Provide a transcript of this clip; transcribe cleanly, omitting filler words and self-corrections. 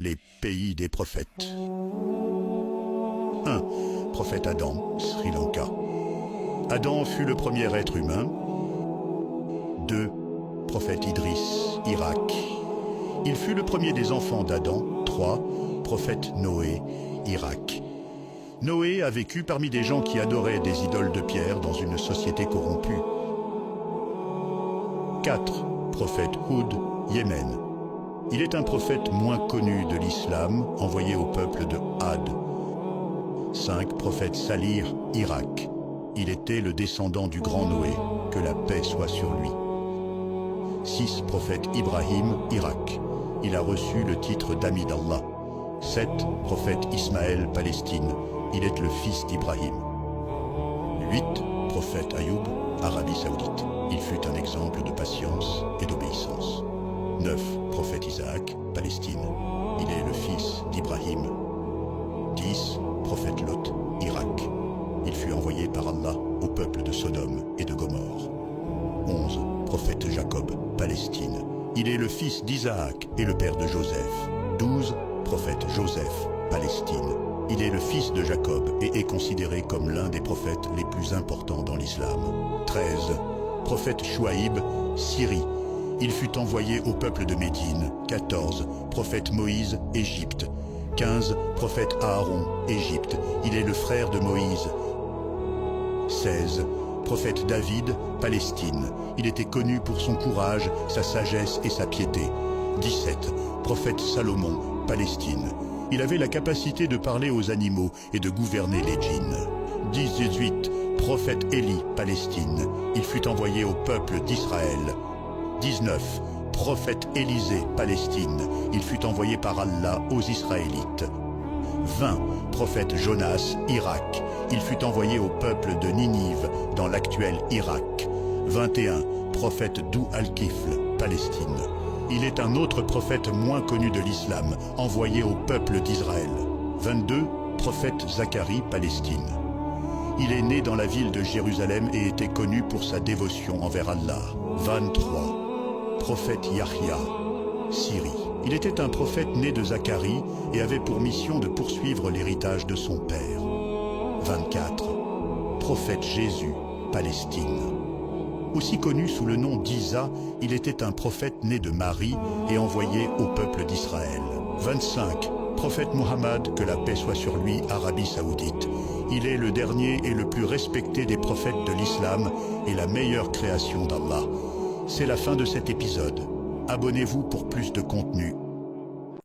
Les pays des prophètes. 1. Prophète Adam, Sri Lanka. Adam fut le premier être humain. 2. Prophète Idriss, Irak. Il fut le premier des enfants d'Adam. 3. Prophète Noé, Irak. Noé a vécu parmi des gens qui adoraient des idoles de pierre dans une société corrompue. 4. Prophète Houd, Yémen. Il est un prophète moins connu de l'islam, envoyé au peuple de Had. 5. Prophète Salih, Irak. Il était le descendant du grand Noé, que la paix soit sur lui. 6. Prophète Ibrahim, Irak. Il a reçu le titre d'ami d'Allah. 7. Prophète Ismaël, Palestine. Il est le fils d'Ibrahim. 8. Prophète Ayoub, Arabie Saoudite. Il fut un exemple de patience et d'obéissance. 9. Prophète Isaac, Palestine. Il est le fils d'Ibrahim. 10. Prophète Lot, Irak. Il fut envoyé par Allah au peuple de Sodome et de Gomorrhe. 11. Prophète Jacob, Palestine. Il est le fils d'Isaac et le père de Joseph. 12. Prophète Joseph, Palestine. Il est le fils de Jacob et est considéré comme l'un des prophètes les plus importants dans l'islam. 13. Prophète Chouaïb, Syrie. Il fut envoyé au peuple de Médine. 14. Prophète Moïse, Égypte. 15. Prophète Aaron, Égypte. Il est le frère de Moïse. 16. Prophète David, Palestine. Il était connu pour son courage, sa sagesse et sa piété. 17. Prophète Salomon, Palestine. Il avait la capacité de parler aux animaux et de gouverner les djinns. 18. Prophète Élie, Palestine. Il fut envoyé au peuple d'Israël. 19. Prophète Élisée, Palestine. Il fut envoyé par Allah aux Israélites. 20. Prophète Jonas, Irak. Il fut envoyé au peuple de Ninive, dans l'actuel Irak. 21. Prophète Dou al-Kifl, Palestine. Il est un autre prophète moins connu de l'islam, envoyé au peuple d'Israël. 22. Prophète Zacharie, Palestine. Il est né dans la ville de Jérusalem et était connu pour sa dévotion envers Allah. 23. Prophète Yahya, Syrie. Il était un prophète né de Zacharie et avait pour mission de poursuivre l'héritage de son père. 24. Prophète Jésus, Palestine. Aussi connu sous le nom d'Isa, il était un prophète né de Marie et envoyé au peuple d'Israël. 25. Prophète Muhammad, que la paix soit sur lui, Arabie Saoudite. Il est le dernier et le plus respecté des prophètes de l'islam et la meilleure création d'Allah. C'est la fin de cet épisode. Abonnez-vous pour plus de contenu.